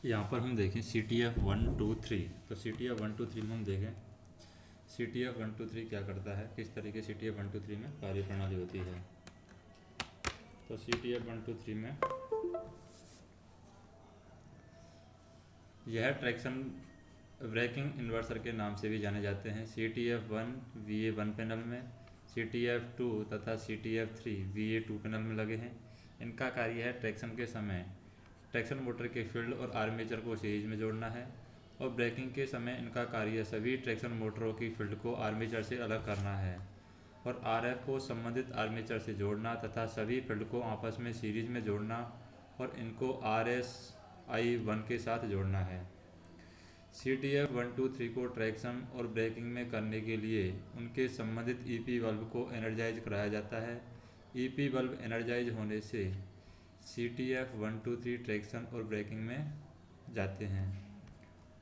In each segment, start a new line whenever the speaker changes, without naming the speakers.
यहाँ पर हम देखें CTF 1 2 3। तो CTF 1 2 3 में हम देखें CTF 1 2 3 क्या करता है, किस तरीके CTF 1 2 3 में कार्य प्रणाली होती है। तो CTF 1 2 3 में यह ट्रैक्शन ब्रेकिंग इन्वर्टर के नाम से भी जाने जाते हैं। CTF 1 VA1 पैनल में, CTF 2 तथा CTF 3 VA2 पैनल में लगे हैं। इनका कार्य है ट्रैक्शन के समय ट्रैक्शन मोटर के फील्ड और आर्मेचर को सीरीज में जोड़ना है, और ब्रेकिंग के समय इनका कार्य सभी ट्रैक्शन मोटरों की फील्ड को आर्मेचर से अलग करना है और RF को संबंधित आर्मेचर से जोड़ना तथा सभी फील्ड को आपस में सीरीज में जोड़ना और इनको RSI1 के साथ जोड़ना है। CTF 1 2 3 को ट्रैक्शन और ब्रेकिंग में करने के लिए उनके संबंधित EP बल्ब को एनर्जाइज कराया जाता है। EP बल्ब एनर्जाइज होने से CTF 1 2 3 ट्रैक्शन और ब्रेकिंग में जाते हैं,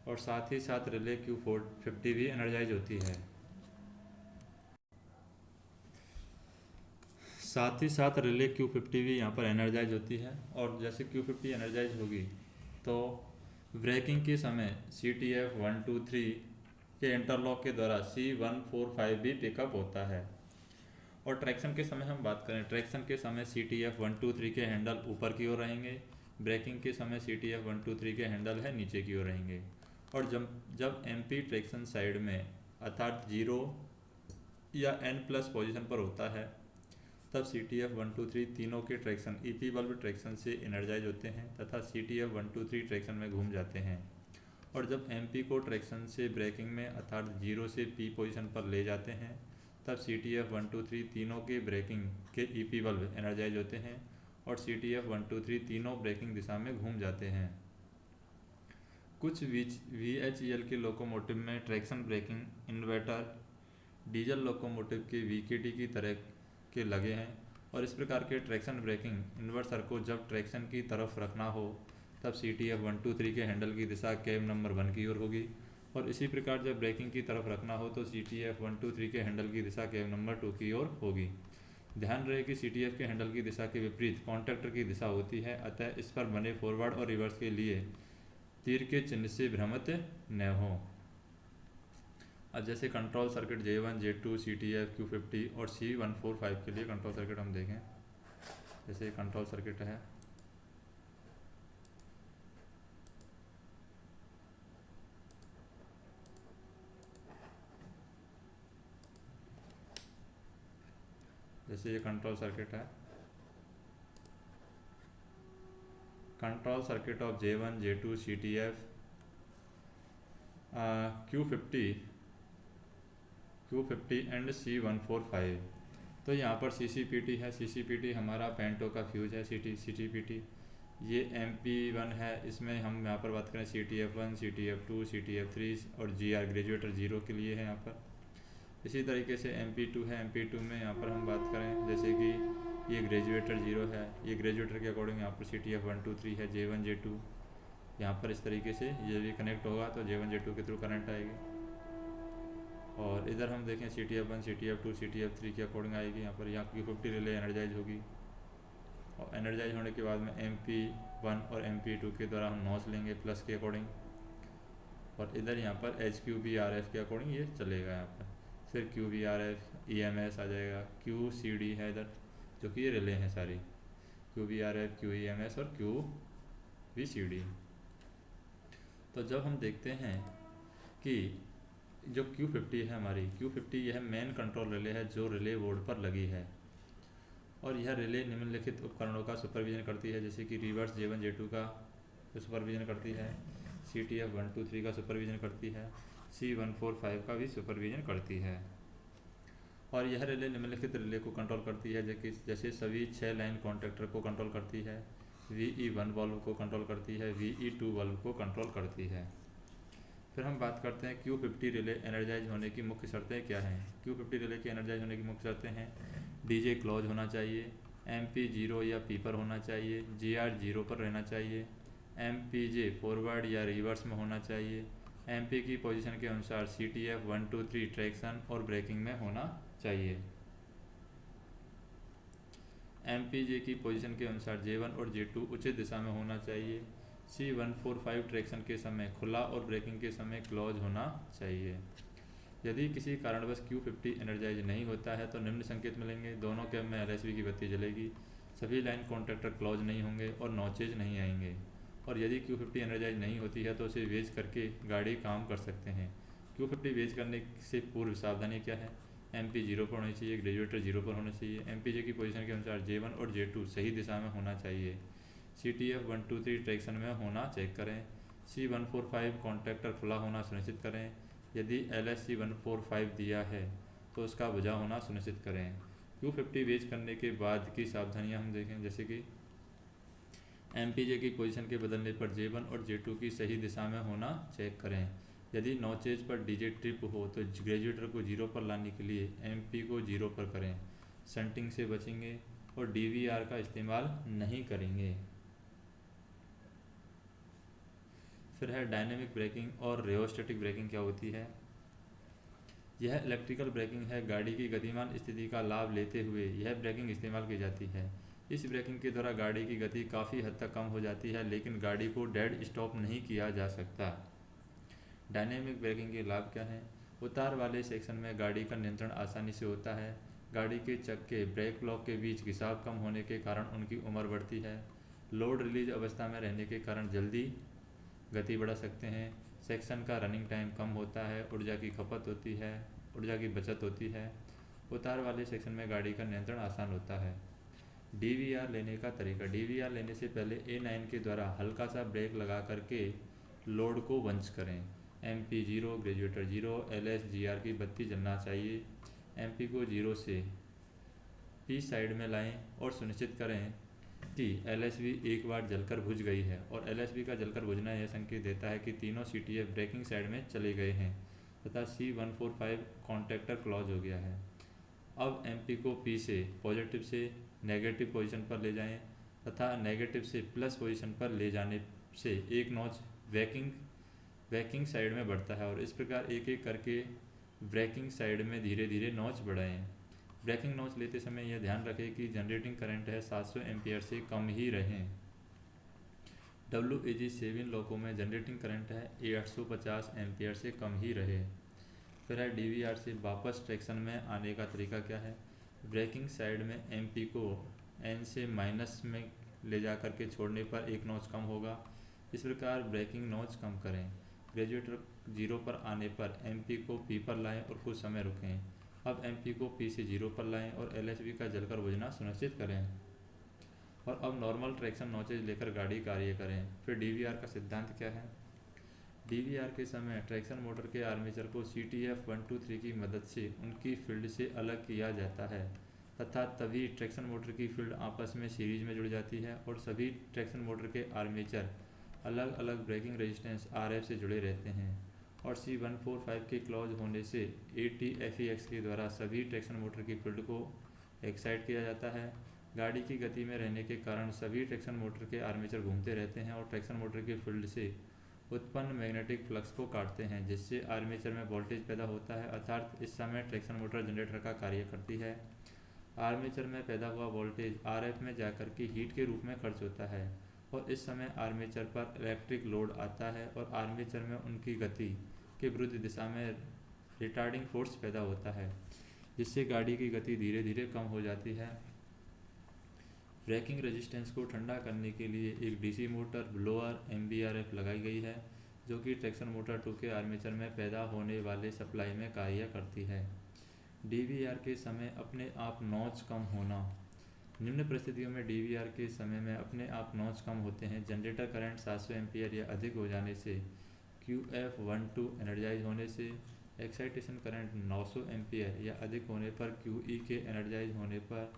और साथ ही साथ रिले Q50 भी एनर्जाइज होती है। साथ ही साथ रिले Q50 भी यहाँ पर एनर्जाइज होती है, और जैसे Q50 एनर्जाइज होगी तो ब्रेकिंग के समय CTF 1 2 3 के इंटरलॉक के द्वारा C145 भी पिकअप होता है। और ट्रैक्शन के समय हम बात करें, ट्रैक्शन के समय CTF 1 2 3 के हैंडल ऊपर की ओर रहेंगे, ब्रेकिंग के समय CTF 1 2 3 के हैंडल है नीचे की ओर रहेंगे। और जब MP ट्रैक्शन साइड में अर्थात 0 या N+ पोजीशन पर होता है तब CTF 1 2 3 तीनों के ट्रैक्शन EP बल्ब ट्रैक्शन से एनर्जाइज होते हैं तथा CTF 1 2 3 ट्रैक्शन में घूम जाते हैं। और जब MP को ट्रैक्शन से ब्रेकिंग में अर्थात 0 से P पोजीशन पर ले जाते हैं तब CTF 1 2 3 तीनों के ब्रेकिंग के EP बल्ब एनर्जाइज होते हैं और CTF 1 2 3 तीनों ब्रेकिंग दिशा में घूम जाते हैं। कुछ VHEL के लोकोमोटिव में traction braking inverter diesel locomotive के VKT की तरह के लगे हैं, और इस प्रकार के ट्रैक्शन ब्रेकिंग इन्वर्टर को जब ट्रैक्शन की तरफ रखना हो तब CTF 1 2 3 के हैंडल की दिशा कैब नंबर 1 की ओर होगी, और इसी प्रकार जब ब्रेकिंग की तरफ रखना हो तो CTF 1 2 3 के हैंडल की दिशा कैब नंबर 2 की ओर होगी। ध्यान रहे कि CTF के हैंडल की दिशा के विपरीत कॉन्टैक्टर की दिशा होती है, अतः इस पर बने फॉरवर्ड और रिवर्स के लिए तीर के चिन्ह से भ्रमित न हो। अब जैसे control circuit J1 J2 CTF Q50 और C145 के लिए कंट्रोल सर्किट हम देखें। जैसे कंट्रोल सर्किट है, जैसे ये कंट्रोल सर्किट है, control circuit of J1 J2 CTF Q50 and C145। तो यहाँ पर CCPT है, CCPT हमारा पेंटो का फ्यूज है। CCPT ये MP1 है, इसमें हम यहाँ पर बात करें CTF 1 CTF 2 CTF 3 और GR ग्रेजुएटर 0 के लिए है यहाँ पर। इसी तरीके से MP2 है, MP2 में यहाँ पर हम बात करें जैसे कि ये ग्रेजुएटर 0 है, ये ग्रेजुएटर के अकॉर्डिंग यहाँ पर CTF 1 2 3 है, J1 J2 यहाँ पर इस तरीके से ये भी कनेक्ट होगा तो J1 J2 के थ्रू करंट आएगी। और इधर हम देखें CTF 1 CTF 2 CTF 3 के अकॉर्डिंग आएगी, यहाँ पर यहाँ Q50 रिले एनर्जाइज होगी, और एनर्जाइज होने के बाद में MP1 और MP2 के द्वारा हम नॉस लेंगे प्लस के अकॉर्डिंग, और इधर यहाँ पर HQBRF के अकॉर्डिंग ये चलेगा। यहाँ पर फिर QBRF EMS आ जाएगा, QCD है इधर जो कि ये रिले हैं सारी, QBRF QEMS और QVCD। तो जब हम देखते हैं कि जो Q50 है हमारी Q50 यह मेन कंट्रोल रिले है जो रिले बोर्ड पर लगी है, और यह रिले निम्नलिखित उपकरणों का सुपरविजन करती है, जैसे कि रिवर्स J1 J2 का सुपरविजन करती है, CTF 1 2 3 का सुपरविजन करती है, C145 का भी सुपरविजन करती है। और यह रिले निम्नलिखित रिले को कंट्रोल करती है, जैसे सभी 6 लाइन कॉन्टैक्टर को कंट्रोल करती है, VE1 वाल्व को कंट्रोल करती है, VE2 वाल्व को कंट्रोल करती है। फिर हम बात करते हैं Q50 रिले एनर्जाइज होने की मुख्य शर्तें क्या हैं। Q50 रिले की एनर्जाइज होने की मुख्य शर्तें हैं, DJ क्लोज होना चाहिए, MP 0 या P पर होना चाहिए, GR 0 पर रहना चाहिए, MPJ फॉरवर्ड या रिवर्स में होना चाहिए, MP की पोजीशन के अनुसार CTF 1 2 3 ट्रैक्शन और ब्रेकिंग में होना चाहिए, MPJ की पोजीशन के अनुसार J1 और J2 उचित दिशा में होना चाहिए, C145 ट्रैक्शन के समय खुला और ब्रेकिंग के समय क्लोज होना चाहिए। यदि किसी कारणवश Q50 एनर्जाइज नहीं होता है तो निम्न संकेत मिलेंगे। दोनों कैब में LSB की बत्ती जलेगी, सभी लाइन कॉन्टैक्टर क्लोज नहीं होंगे और नॉचेज नहीं आएंगे। और यदि Q50 एनर्जाइज नहीं होती है तो उसे वेज करके गाड़ी काम कर सकते हैं। Q50 वेज करने से पूर्व सावधानी क्या है? MP 0 पर होनी चाहिए, ग्रेजुएटर 0 पर होना चाहिए, MPJ की पोजीशन के अनुसार J1 और J2 सही दिशा में होना चाहिए, CTF 123 ट्रैक्शन में होना चेक करें, C145 कॉन्टैक्टर खुला होना सुनिश्चित करें। यदि LSC 145 दिया है तो उसका बुझा होना सुनिश्चित करें। Q50 वेज करने के बाद की सावधानियां हम देखें, जैसे कि MPJ की पोजीशन के बदलने पर J1 और J2 की सही दिशा में होना चेक करें। यदि नॉचेज पर DJ ट्रिप हो तो ग्रेजुएटर को 0 पर लाने के लिए MP को 0 पर करें, शंटिंग से बचेंगे और DVR का इस्तेमाल नहीं करेंगे। फिर है डायनेमिक ब्रेकिंग और रियोस्टैटिक ब्रेकिंग क्या होती है? यह इलेक्ट्रिकल ब्रेकिंग है। गाड़ी की गतिमान स्थिति का लाभ लेते हुए यह ब्रेकिंग इस्तेमाल की जाती है। इस ब्रेकिंग के द्वारा गाड़ी की गति काफ़ी हद तक कम हो जाती है, लेकिन गाड़ी को डेड स्टॉप नहीं किया जा सकता। डायनेमिक ब्रेकिंग के लाभ क्या हैं? उतार वाले सेक्शन में गाड़ी का नियंत्रण आसानी से होता है। गाड़ी के चक्के ब्रेक ब्लॉक के बीच घिसाव कम होने के कारण उनकी उम्र बढ़ती है। लोड रिलीज अवस्था में रहने के कारण जल्दी गति बढ़ा सकते हैं। सेक्शन का रनिंग टाइम कम होता है, ऊर्जा की खपत होती है, ऊर्जा की बचत होती है। उतार वाले सेक्शन में गाड़ी का नियंत्रण आसान होता है। DVR लेने का तरीका। DVR लेने से पहले A9 के द्वारा हल्का सा ब्रेक लगा करके लोड को बंच करें। MP 0, ग्रेजुएटर 0, LSGR की बत्ती जलना चाहिए। MP को 0 से P साइड में लाएं और सुनिश्चित करें कि LSB एक बार जलकर बुझ गई है, और LSB का जलकर बुझना यह संकेत देता है कि तीनों CTF ब्रेकिंग साइड में चले गए हैं तथा C145 कॉन्टैक्टर क्लोज हो गया है। अब MP को P से पॉजिटिव से नेगेटिव पोजीशन पर ले जाएं तथा नेगेटिव से प्लस पोजीशन पर ले जाने से एक नॉच ब्रेकिंग साइड में बढ़ता है, और इस प्रकार एक एक करके ब्रेकिंग साइड में धीरे धीरे नॉच बढ़ाएं। ब्रेकिंग नॉच लेते समय यह ध्यान रखें कि जनरेटिंग करंट है 700 एम्पियर से कम ही रहें। WAG7 लोको में जनरेटिंग करंट है 850 एम्पियर से कम ही रहे। फिर है DVR से वापस ट्रैक्शन में आने का तरीका क्या है? ब्रेकिंग साइड में MP को N से माइनस में ले जा कर के छोड़ने पर एक नॉच कम होगा। इस प्रकार ब्रेकिंग नॉच कम करें। ग्रेजुएटर 0 पर आने पर MP को P पर लाएं और कुछ समय रुकें। अब MP को P से 0 पर लाएं और LSB का जलकर बुझना सुनिश्चित करें, और अब नॉर्मल ट्रैक्शन नॉचेज लेकर गाड़ी कार्य करें। फिर DVR का सिद्धांत क्या है? DVR के समय ट्रैक्शन मोटर के आर्मेचर को CTF 123 की मदद से उनकी फील्ड से अलग किया जाता है तथा तभी ट्रैक्शन मोटर की फील्ड आपस में सीरीज में जुड़ जाती है, और सभी ट्रैक्शन मोटर के आर्मेचर अलग अलग ब्रेकिंग रेजिस्टेंस RF से जुड़े रहते हैं। और C145 के क्लोज होने से ATFEX के द्वारा सभी ट्रैक्शन मोटर की फील्ड को एक्साइट किया जाता है। गाड़ी की गति में रहने के कारण सभी ट्रैक्शन मोटर के आर्मेचर घूमते रहते हैं और ट्रैक्शन मोटर की फील्ड से उत्पन्न मैग्नेटिक फ्लक्स को काटते हैं, जिससे आर्मेचर में वोल्टेज पैदा होता है, अर्थात इस समय ट्रैक्शन मोटर जनरेटर का कार्य करती है। आर्मेचर में पैदा हुआ वोल्टेज RF में जाकर के हीट के रूप में खर्च होता है, और इस समय आर्मेचर पर इलेक्ट्रिक लोड आता है और आर्मेचर में उनकी गति के विरुद्ध दिशा में रिटार्डिंग फोर्स पैदा होता है, जिससे गाड़ी की गति धीरे धीरे कम हो जाती है। ब्रेकिंग रेजिस्टेंस को ठंडा करने के लिए एक DC मोटर ब्लोअर MBRF लगाई गई है, जो कि ट्रैक्शन मोटर 2 के आर्मेचर में पैदा होने वाले सप्लाई में कार्य करती है। DVR के समय अपने आप नॉच कम होना। निम्न परिस्थितियों में DVR के समय में अपने आप नॉच कम होते हैं। जनरेटर करंट 700 एम्पियर या अधिक हो जाने से, QF12 एनर्जाइज होने से, एक्साइटेशन करंट 900 एम्पियर या अधिक होने पर, QE के एनर्जाइज होने पर,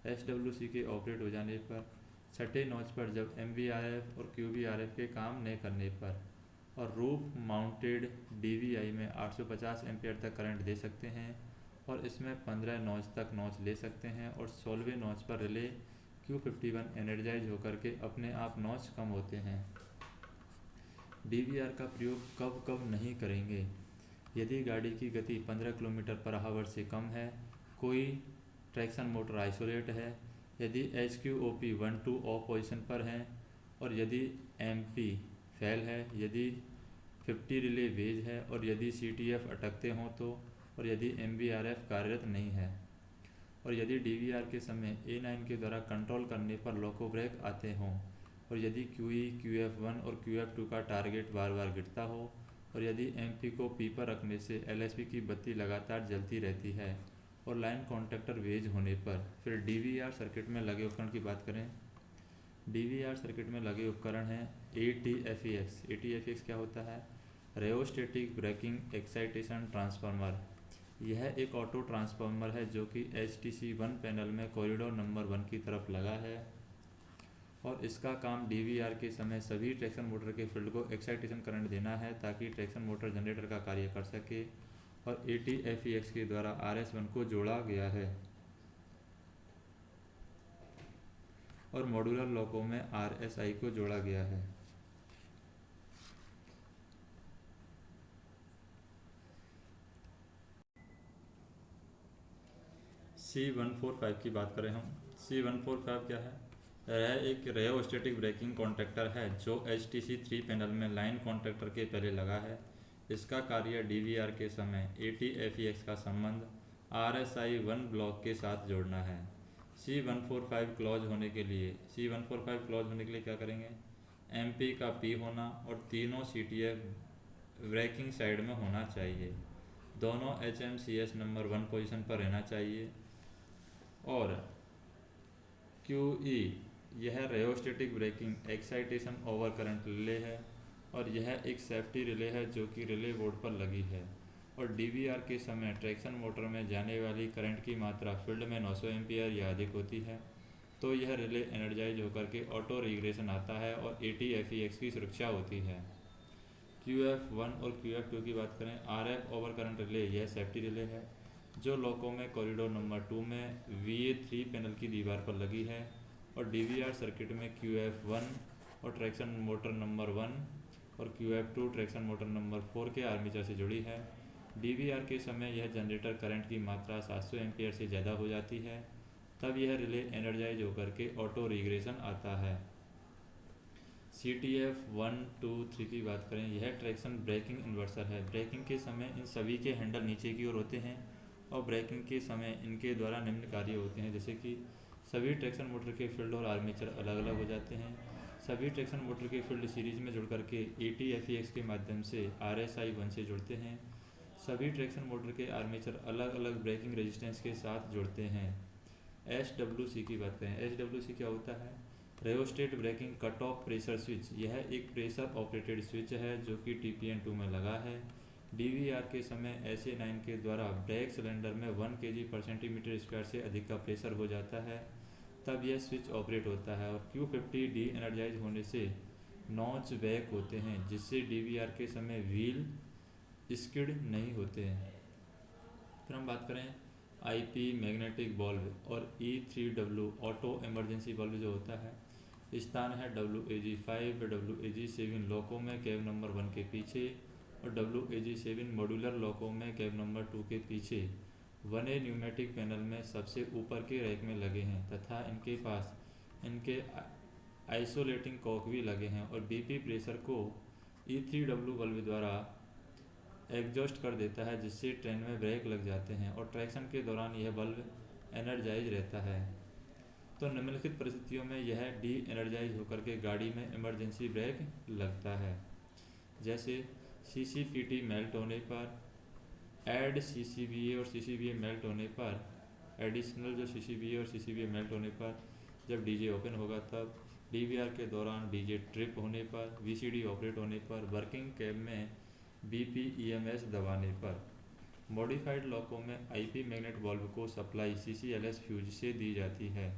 SWC के ऑपरेट हो जाने पर, छठे नॉच पर जब MVRF और QVRF के काम न करने पर, और रूफ माउंटेड DVI में 850 एम्पियर तक करंट दे सकते हैं और इसमें 15 नॉच तक नॉच ले सकते हैं, और 16वें नॉच पर रिले Q51 एनर्जाइज होकर के अपने आप नॉच कम होते हैं। DVR का प्रयोग कब कब नहीं करेंगे? यदि गाड़ी की गति 15 किलोमीटर पर आवर से कम है, कोई ट्रैक्शन मोटर आइसोलेट है, यदि HQOP 1-2 ऑफ पोजीशन पर हैं, और यदि MP फेल है, यदि 50 रिले वेज है और यदि CTF अटकते हों तो, और यदि MBRF कार्यरत नहीं है, और यदि DVR के समय A9 के द्वारा कंट्रोल करने पर लोको ब्रेक आते हों, और यदि QE QF1 और QF2 का टारगेट बार बार गिरता हो, और यदि MP को P पर रखने से LSB की बत्ती लगातार जलती रहती है, और लाइन कॉन्टैक्टर वेज होने पर। फिर DVR सर्किट में लगे उपकरण की बात करें। DVR सर्किट में लगे उपकरण हैं ATFEX। ATFEX क्या होता है? रेओस्टेटिक ब्रेकिंग एक्साइटेशन ट्रांसफार्मर। यह एक ऑटो ट्रांसफार्मर है जो कि HTC1 पैनल में कॉरिडोर नंबर 1 की तरफ लगा है, और इसका काम DVR के समय सभी ट्रैक्शन मोटर के फील्ड को एक्साइटेशन करंट देना है ताकि ट्रैक्शन मोटर जनरेटर का कार्य कर सके, और ATFEX के द्वारा RS1 को जोड़ा गया है, और मॉड्यूलर लॉकों में RSI को जोड़ा गया है। C145 की बात करें हम। C145 क्या है? यह एक रेओस्टेटिक ब्रेकिंग कॉन्टैक्टर है जो HTC3 पैनल में लाइन कॉन्टैक्टर के पहले लगा है। इसका कार्य DVR के समय ATFEX का संबंध RSI1 ब्लॉक के साथ जोड़ना है। C145 क्लोज होने के लिए क्या करेंगे? MP का P होना और तीनों CTF ब्रेकिंग साइड में होना चाहिए, दोनों HMCS नंबर 1 पोजीशन पर रहना चाहिए, और QE यह rheostatic braking excitation over current relay है, और यह एक सेफ्टी रिले है जो कि रिले बोर्ड पर लगी है, और DVR के समय ट्रैक्शन मोटर में जाने वाली करंट की मात्रा फील्ड में 900 एम्पियर या अधिक होती है, तो यह रिले एनर्जाइज होकर के ऑटो रिग्रेशन आता है और ATFEX की सुरक्षा होती है। QF1 और QF2 की बात करें। RF ओवर करंट रिले यह सेफ्टी रिले है जो लोको में कॉरिडोर नंबर 2 में VA3 पैनल की दीवार पर लगी है, और DVR सर्किट में QF1 और ट्रैक्शन मोटर नंबर 1 और QF2 ट्रैक्शन मोटर नंबर 4 के आर्मेचर से जुड़ी है। DVR के समय यह जनरेटर करंट की मात्रा 700 एम्पियर से ज़्यादा हो जाती है, तब यह रिले एनर्जाइज होकर के ऑटो रिग्रेशन आता है। CTF 1, 2, 3 की बात करें। यह ट्रैक्शन ब्रेकिंग इन्वर्टर है। ब्रेकिंग के समय इन सभी के हैंडल नीचे की ओर होते हैं, और ब्रेकिंग के समय इनके द्वारा निम्न कार्य होते हैं, जैसे कि सभी ट्रैक्शन मोटर के फील्ड और आर्मेचर अलग अलग हो जाते हैं। सभी ट्रैक्शन मोटर के फील्ड सीरीज में जुड़ करके ATFEX के माध्यम से RSI1 से जुड़ते हैं। सभी ट्रैक्शन मोटर के आर्मेचर अलग अलग ब्रेकिंग रेजिस्टेंस के साथ जुड़ते हैं। SWC की बात करें। SWC क्या होता है? Rheostat braking cut off pressure switch. यह एक प्रेशर ऑपरेटेड स्विच है जो कि TPN2 में लगा है। DVR के समय SA9 के द्वारा ब्रेक सिलेंडर में 1 kg/cm² से अधिक का प्रेशर हो जाता है, तब यह स्विच ऑपरेट होता है, और Q50 डी एनर्जाइज होने से नॉच बैक होते हैं, जिससे DVR के समय व्हील स्किड नहीं होते हैं। फिर हम बात करें IP मैग्नेटिक बॉल्व और E3W ऑटो इमरजेंसी बॉल्व जो होता है। स्थान है WAG5 WAG7 लोको में कैब नंबर 1 के पीछे, और WAG7 मॉड्यूलर लोको में कैब नंबर 2 के पीछे 1A न्यूमेटिक पैनल में सबसे ऊपर के रैक में लगे हैं, तथा इनके पास इनके आइसोलेटिंग कॉक भी लगे हैं, और BP प्रेशर को E3W बल्ब द्वारा एग्जॉस्ट कर देता है, जिससे ट्रेन में ब्रेक लग जाते हैं, और ट्रैक्शन के दौरान यह बल्ब एनर्जाइज रहता है। तो निम्नलिखित परिस्थितियों में यह डी एनर्जाइज होकर के गाड़ी में इमरजेंसी ब्रेक लगता है, जैसे CCPT मेल्ट होने पर, ऐड CCBA और CCBA मेल्ट होने पर, एडिशनल जो CCBA और CCBA मेल्ट होने पर, जब DJ ओपन होगा तब, DVR के दौरान DJ ट्रिप होने पर, VCD ऑपरेट होने पर, वर्किंग कैब में BP EMS दबाने पर। मॉडिफाइड लॉकों में IP मैग्नेट बल्ब को सप्लाई CCLS फ्यूज से दी जाती है।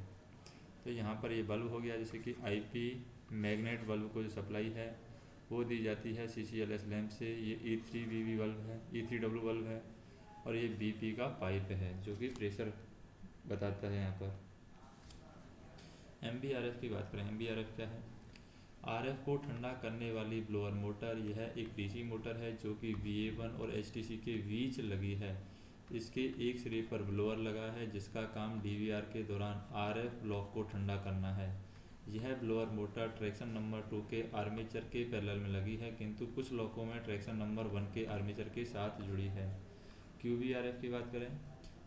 तो यहाँ पर ये बल्ब हो गया, जैसे कि IP मैग्नेट बल्ब को जो सप्लाई है वो दी जाती है CCLS लैंप से। ये E3WB बल्ब है, E3W बल्ब है, और ये BP का पाइप है जो कि प्रेशर बताता है। यहाँ पर MBRF की बात करें। MBRF क्या है? RF को ठंडा करने वाली ब्लोअर मोटर। यह एक DC मोटर है जो कि VA1 और HTC के बीच लगी है। इसके एक सिरे पर ब्लोअर लगा है जिसका काम DVR के दौरान RF ब्लॉक को ठंडा करना है। यह ब्लोअर मोटर ट्रैक्शन नंबर 2 के आर्मेचर के पैरेलल में लगी है, किंतु कुछ लोगों में ट्रैक्शन नंबर 1 के आर्मेचर के साथ जुड़ी है। QBRF की बात करें,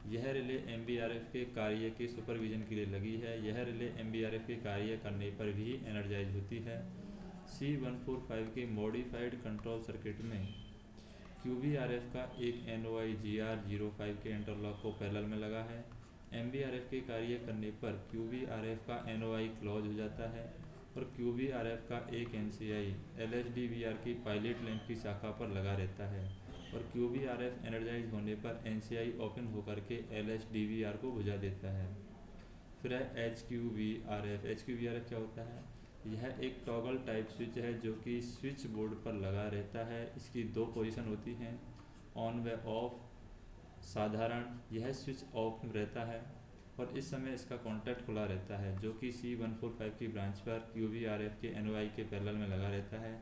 यह रिले MBRF के कार्य के सुपरविजन के लिए लगी है। यह रिले MBRF के कार्य करने पर भी एनर्जाइज होती है। C145 के मॉडिफाइड कंट्रोल सर्किट में QBRF का एक NOI GR05 के इंटरलॉक को पैरेलल में लगा है। MBRF के कार्य करने पर QBRF का NOI क्लोज हो जाता है और QBRF का एक NCI LSDVR की पायलट लैंप की शाखा पर लगा रहता है और QBRF एनर्जाइज होने पर NCI ओपन होकर के LSDVR को बुझा देता है। फिर है HQVRF क्या होता है? यह एक टॉगल टाइप स्विच है जो कि स्विच बोर्ड पर लगा रहता है। इसकी दो पोजीशन होती हैं, ऑन व ऑफ। साधारण यह स्विच ऑफ रहता है और इस समय इसका कॉन्टैक्ट खुला रहता है, जो कि C145 की ब्रांच पर QBRF के NOI के पैरेलल में लगा रहता है।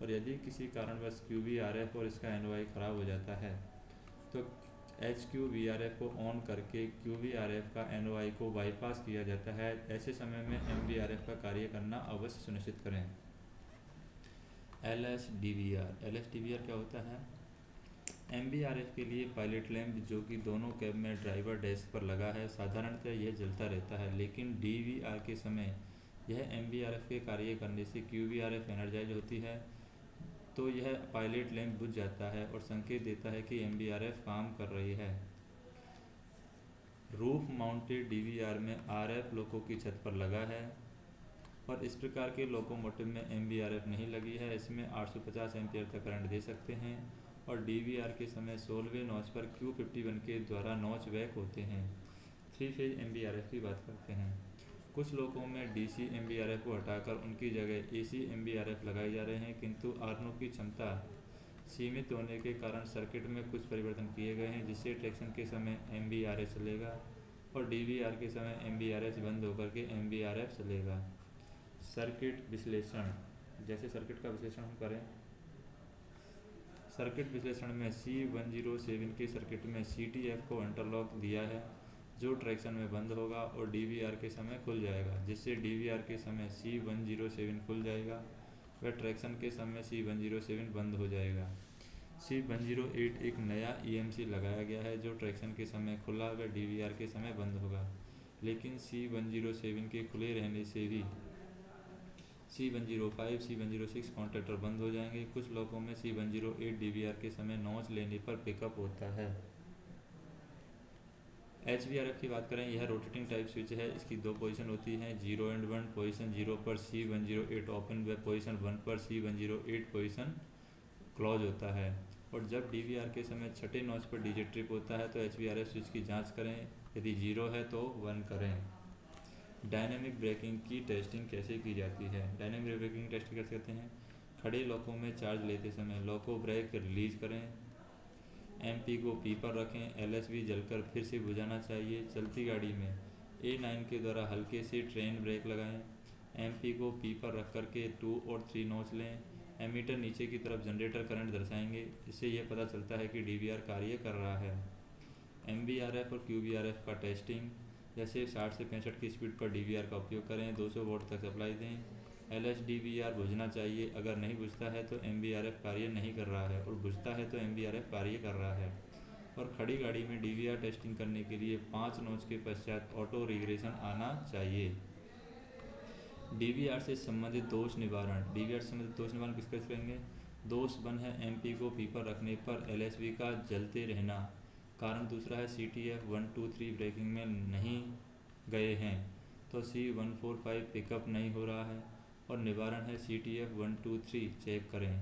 और यदि किसी कारणवश QBRF और इसका NOI ख़राब हो जाता है तो HQVRF को ऑन करके QBRF का NOI को बाईपास किया जाता है। ऐसे समय में MBRF का कार्य करना अवश्य सुनिश्चित करें। LSDVR क्या होता है? MBRF के लिए पायलट लैंप जो कि दोनों कैब में ड्राइवर डेस्क पर लगा है, साधारणतः यह जलता रहता है, लेकिन DVR के समय यह MBRF के कार्य करने से QBRF एनर्जाइज होती है तो यह पायलट लैंप बुझ जाता है और संकेत देता है कि MBRF काम कर रही है। रूफ माउंटेड DVR में RF लोको की छत पर लगा है और इस प्रकार के लोकोमोटिव में MBRF नहीं लगी है। इसमें 850 एम्पीयर तक करंट दे सकते हैं और DVR के समय 16वें नॉच पर Q51 के द्वारा नॉच बैक होते हैं। 3 फेज MBRF की बात करते हैं। कुछ लोगों में DC MBRF को हटाकर उनकी जगह AC MBRF लगाए जा रहे हैं, किंतु आर्नो की क्षमता सीमित होने के कारण सर्किट में कुछ परिवर्तन किए गए हैं, जिससे ट्रैक्शन के समय MBRF चलेगा और DVR के समय MBRF बंद होकर के MBRF चलेगा। सर्किट विश्लेषण, जैसे सर्किट का विश्लेषण हम करें, सर्किट विश्लेषण में C107 के सर्किट में CTF को इंटरलॉक दिया है जो ट्रैक्शन में बंद होगा और DVR के समय खुल जाएगा, जिससे DVR के समय C107 खुल जाएगा व ट्रैक्शन के समय C107 बंद हो जाएगा। C108 एक नया EMC लगाया गया है जो ट्रैक्शन के समय खुला व DVR के समय बंद होगा, लेकिन C107 के खुले रहने से भी C105, C106 कॉन्टैक्टर बंद हो जाएंगे। कुछ लोगों में C108 DVR के समय नॉच लेने पर पिकअप होता है। HVRF की बात करें, यह रोटेटिंग टाइप स्विच है। इसकी दो पोजीशन होती हैं, 0 and 1। पोजीशन 0 पर C108 ओपन व पोजीशन 1 पर C108 पोजीशन क्लोज होता है। और जब DVR के समय छठे नॉच पर DJ ट्रिप होता है तो HVRF स्विच की जांच करें, यदि 0 है तो 1 करें। डायनेमिक ब्रेकिंग की टेस्टिंग कैसे की जाती है? डायनेमिक ब्रेकिंग टेस्ट कैसे करते हैं? खड़े लोको में चार्ज लेते समय लोको ब्रेक रिलीज करें, MP को P पर रखें, LSB जलकर फिर से बुझाना चाहिए। चलती गाड़ी में A9 के द्वारा हल्के से ट्रेन ब्रेक लगाएं, MP को P पर रख कर के 2 और 3 नॉच लें। एमीटर नीचे की तरफ जनरेटर करंट दर्शाएंगे, इससे यह पता चलता है कि DVR कार्य कर रहा है। MBRF और QBRF का टेस्टिंग, जैसे 60 से 65 की स्पीड पर DVR का उपयोग करें, 200 वोल्ट तक सप्लाई दें। LSDVR बुझना चाहिए, अगर नहीं बुझता है तो MBRF कार्य नहीं कर रहा है और बुझता है तो MBRF कार्य कर रहा है। और खड़ी गाड़ी में DVR टेस्टिंग करने के लिए 5 नॉच के पश्चात ऑटो रिग्रेशन आना चाहिए। DVR से संबंधित दोष निवारण, DVR से संबंधित दोष निवारण किस कैसे करेंगे? दोष 1 है MP को P पर रखने पर LSB का जलते रहना। कारण दूसरा है CTF 1, 2, 3 ब्रेकिंग में नहीं गए हैं तो C145 पिकअप नहीं हो रहा है। और निवारण है CTF 1, 2, 3 चेक करें।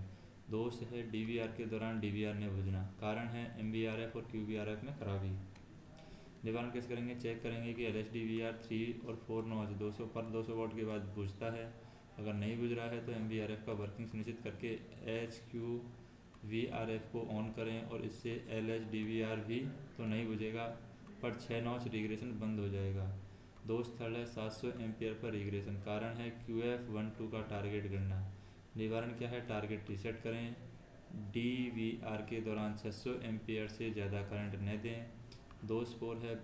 दोष है DVR के दौरान DVR ने बुझना। कारण है MBRF और QBRF में खराबी। निवारण कैसे करेंगे? चेक करेंगे कि LSDVR 3 और 4 नॉच 200 वोल्ट के बाद बुझता है। अगर नहीं बुझ रहा है तो MBRF का वर्किंग सुनिश्चित करके HQVRF को ऑन करें और इससे LSDVR भी तो नहीं बुझेगा पर 6 नॉच रिग्रेशन बंद हो जाएगा। दोष थर्ड है 700 एम्पियर पर रिग्रेशन। कारण है QF12 का टारगेट गिरना। निवारण क्या है? टारगेट रीसेट करें। DVR के दौरान 600 एम्पियर से ज़्यादा करंट न दें। दोष 4 है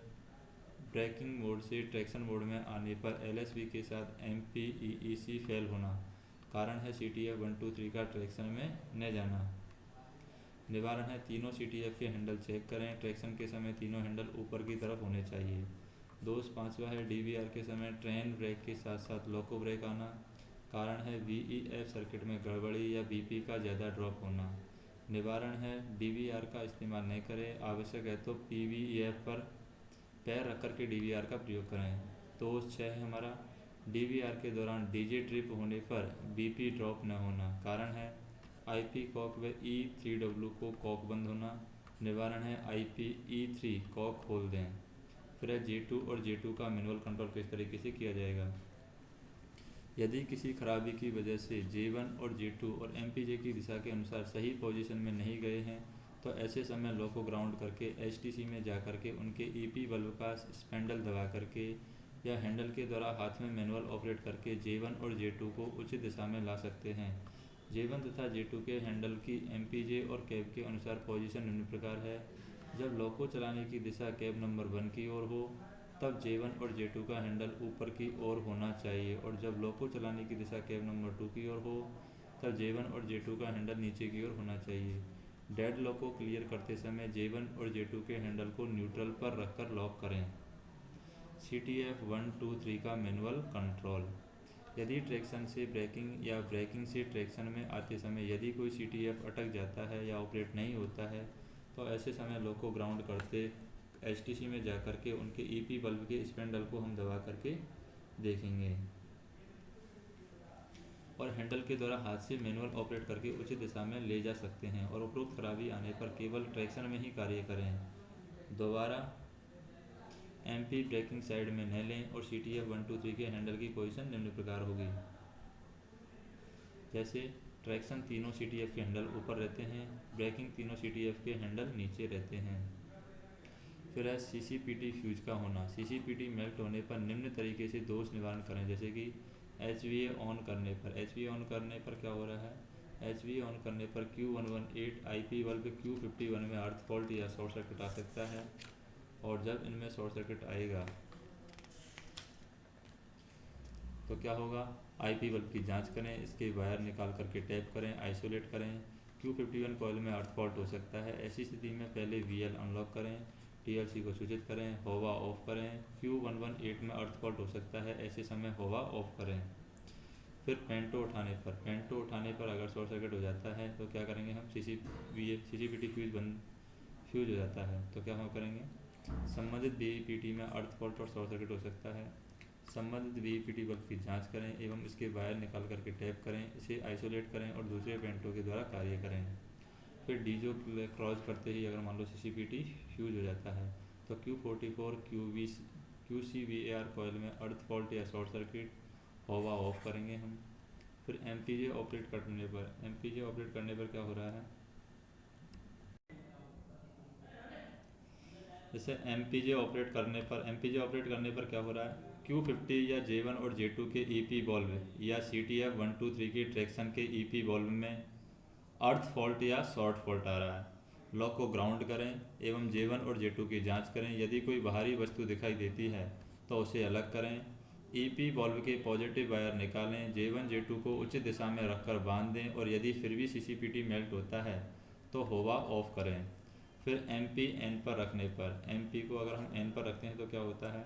ब्रेकिंग मोड से ट्रैक्शन मोड में आने पर LSB के साथ MPEEC फेल होना, कारण है CTF 1 2 3 का ट्रैक्शन में न जाना। निवारण है तीनों CTF के हैंडल चेक करें, ट्रैक्शन के समय तीनों हैंडल ऊपर की तरफ होने चाहिए। दोष पांचवा है DVR के समय ट्रेन ब्रेक के साथ साथ लोको ब्रेक आना, कारण है VEF सर्किट में गड़बड़ी या BP का ज़्यादा ड्रॉप होना। निवारण है DVR का इस्तेमाल नहीं करें, आवश्यक है तो PVEF पर पैर रख कर के DVR का प्रयोग करें। दोष 6 है हमारा DVR के दौरान DJ ट्रिप होने पर BP ड्रॉप न होना, कारण है IP कॉक व E3W को कॉक बंद होना। निवारण है IP E3 कॉक खोल दें। फिर है J2 और J2 का मैनुअल कंट्रोल किस तरीके से किया जाएगा। यदि किसी खराबी की वजह से J1 और J2 और MPJ की दिशा के अनुसार सही पोजीशन में नहीं गए हैं तो ऐसे समय लो को ग्राउंड करके HTC में जा करके उनके EP बल्ब का स्पेंडल दबा करके या हैंडल के द्वारा हाथ में मैनुअल ऑपरेट करके J1 और J2 को उचित दिशा में ला सकते हैं। J1 तथा J2 के हैंडल की MPJ और कैब के अनुसार पोजीशन निम्न प्रकार है। जब लोको चलाने की दिशा कैब नंबर 1 की ओर हो तब J1 और J2 का हैंडल ऊपर की ओर होना चाहिए, और जब लोको चलाने की दिशा कैब नंबर 2 की ओर हो तब J1 और J2 का हैंडल नीचे की ओर होना चाहिए। डेड लॉक को क्लियर करते समय J1 और J2 के हैंडल को न्यूट्रल पर रखकर लॉक करें। CTF 1 2 3 का मैनुअल कंट्रोल। यदि ट्रैक्शन से ब्रेकिंग या ब्रेकिंग से ट्रैक्शन में आते समय यदि कोई CTF अटक जाता है या ऑपरेट नहीं होता है तो ऐसे समय लो को ग्राउंड करते HTC में जा कर के उनके EP बल्ब के स्पेंडल को हम दबा करके देखेंगे और हैंडल के द्वारा हाथ से मैनुअल ऑपरेट करके उचित दिशा में ले जा सकते हैं, और उपरोक्त खराबी आने पर केवल ट्रैक्शन में ही कार्य करें। दोबारा MP ब्रेकिंग साइड में न लें और CTF 1 2 3 के हैंडल की पोजीशन निम्न प्रकार होगी। जैसे ट्रैक्शन तीनों CTF के हैंडल ऊपर रहते हैं, ब्रेकिंग तीनों CTF के हैंडल नीचे रहते हैं। फिर है CCPT फ्यूज का होना। CCPT मेल्ट होने पर निम्न तरीके से दोष निवारण करें, जैसे कि HVA ऑन करने पर क्या हो रहा है, HVA ऑन करने पर Q118 IP बल्ब Q51 में अर्थ फॉल्ट या शॉर्ट सर्किट आ सकता है, और जब इनमें शॉर्ट सर्किट आएगा तो क्या होगा, IP बल्ब की जांच करें, इसके वायर निकाल करके टैप करें, आइसोलेट करें। Q51 कॉइल में अर्थ फॉल्ट हो सकता है, ऐसी स्थिति में पहले VL अनलॉक करें, TLC को सूचित करें, होवा ऑफ करें। Q118 में अर्थ फॉल्ट हो सकता है, ऐसे समय होवा ऑफ करें। फिर पेंटो उठाने पर अगर शॉर्ट सर्किट हो जाता है तो क्या करेंगे हम, CCPT फ्यूज हो जाता है तो क्या हम करेंगे, संबंधित VPT में अर्थ फॉल्ट और शॉर्ट सर्किट हो सकता है, संबंधित VPT बल्ब की जांच करें एवं इसके वायर निकाल करके टैप करें, इसे आइसोलेट करें और दूसरे पेंटो के द्वारा कार्य करें। फिर डीजो क्रॉस करते ही अगर मान लो CCPT फ्यूज हो जाता है तो Q44 QCVAR कॉइल में अर्थ फॉल्ट या शॉर्ट सर्किट, होवा ऑफ करेंगे हम। फिर MPJ ऑपरेट करने पर क्या हो रहा है, जैसे MPJ ऑपरेट करने पर क्या हो रहा है, Q50 या J1 और J2 के EP बल्ब या CTF 1 2 3 के ट्रैक्शन के EP बल्ब में अर्थ फॉल्ट या शॉर्ट फॉल्ट आ रहा है। लॉक को ग्राउंड करें एवं J1 और J2 की जांच करें, यदि कोई बाहरी वस्तु दिखाई देती है तो उसे अलग करें। EP बल्ब के पॉजिटिव वायर निकालें, J1 J2 को उचित दिशा में रखकर बांध दें, और यदि फिर भी CCPT मेल्ट होता है तो होवा ऑफ करें। फिर MP N पर रखने पर, MP को अगर हम N पर रखते हैं तो क्या होता है,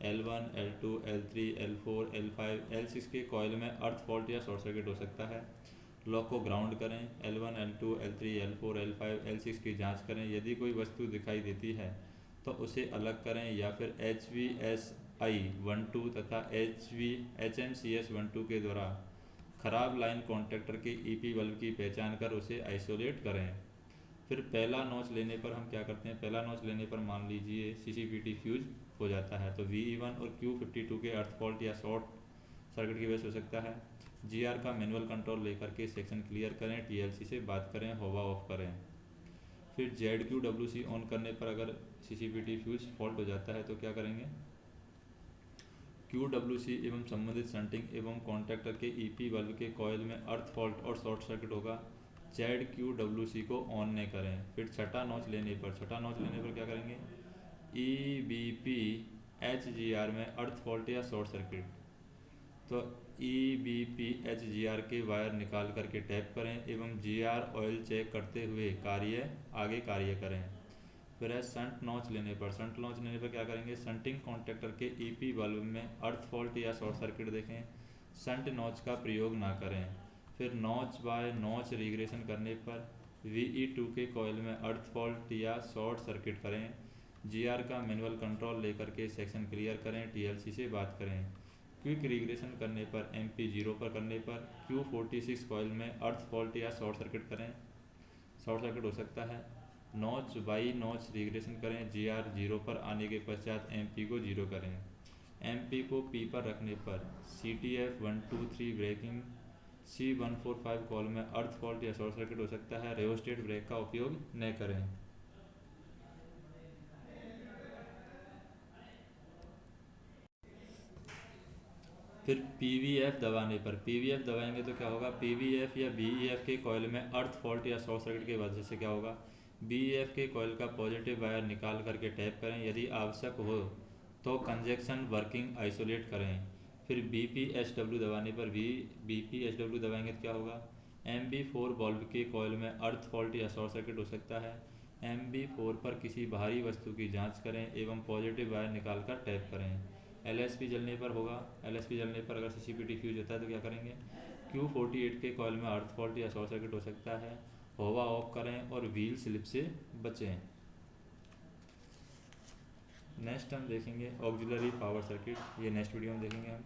L1 L2 L3 L4 L5 L6 के कॉइल में अर्थ फॉल्ट या शॉर्ट सर्किट हो सकता है। लॉक को ग्राउंड करें, L1 L2 L3 L4 L5 L6 की जांच करें, यदि कोई वस्तु दिखाई देती है तो उसे अलग करें, या फिर HVSI 1 2 तथा HMCS 1 2 के द्वारा खराब लाइन कॉन्टैक्टर के EP बल्ब की पहचान कर उसे आइसोलेट करें। फिर पहला नॉच लेने पर हम क्या करते हैं, पहला नॉच लेने पर मान लीजिए CCPT फ्यूज हो जाता है तो VE1 और Q52 के अर्थ फॉल्ट या शॉर्ट सर्किट की वजह से हो सकता है। GR का मैनुअल कंट्रोल लेकर के सेक्शन क्लियर करें, TLC से बात करें, होवा ऑफ करें। फिर ZQWC ऑन करने पर अगर CCPT फ्यूज फॉल्ट हो जाता है तो क्या करेंगे, QWC एवं संबंधित शंटिंग एवं कॉन्टैक्टर के EP बल्ब के कॉइल में अर्थ फॉल्ट और शॉर्ट सर्किट होगा, ZQWC को ऑन न करें। फिर छठा नॉच लेने पर क्या करेंगे, EBP HGR में अर्थ फॉल्ट या शॉर्ट सर्किट, तो EBP HGR के वायर निकाल करके टैप करें एवं GR ऑयल चेक करते हुए आगे कार्य करें। फिर है शंट नॉच लेने पर क्या करेंगे, शंटिंग कॉन्टेक्टर के EP बल्ब में अर्थ फॉल्ट या शॉर्ट सर्किट देखें, शंट नॉच का प्रयोग ना करें। फिर नॉच बाय नॉच रिग्रेशन करने पर VE2 के कॉइल में अर्थ फॉल्ट या शॉर्ट सर्किट करें, GR का मैनुअल कंट्रोल लेकर के सेक्शन क्लियर करें, TLC से बात करें। क्विक रिग्रेशन करने पर MP0 पर करने पर Q46 कॉइल में अर्थ फॉल्ट या शॉर्ट सर्किट करें, शॉर्ट सर्किट हो सकता है। नॉच बाई नॉच रिग्रेशन करें, GR 0 पर आने के पश्चात MP को 0 करें। MP को P पर रखने पर CTF 123 ब्रेकिंग C145 कॉल में अर्थ फॉल्ट या शॉर्ट सर्किट हो सकता है, रेओस्टेट ब्रेक का उपयोग न करें। फिर PVF दबाने पर, PVF दबाएंगे तो क्या होगा, PVF या BEF के कॉइल में अर्थ फॉल्ट या शॉर्ट सर्किट की वजह से क्या होगा, BEF के कॉइल का पॉजिटिव वायर निकाल करके टैप करें, यदि आवश्यक हो तो कंजक्शन वर्किंग आइसोलेट करें। फिर BPSW दबाने पर BPSW दबाएंगे तो क्या होगा, MB4 बल्ब के कॉइल में अर्थ फॉल्ट या शॉर्ट सर्किट हो सकता है। MB4 पर किसी भारी वस्तु की जांच करें एवं पॉजिटिव वायर निकाल कर टैप करें। LSP जलने पर होगा, LSP जलने पर अगर CCPT फ्यूज होता है तो क्या करेंगे, Q48 के कॉइल में अर्थ फॉल्ट या शॉर्ट सर्किट हो सकता है, हवा ऑफ करें और व्हील स्लिप से बचें। नेक्स्ट हम देखेंगे ऑक्सिलरी पावर सर्किट, ये नेक्स्ट वीडियो में देखेंगे हम।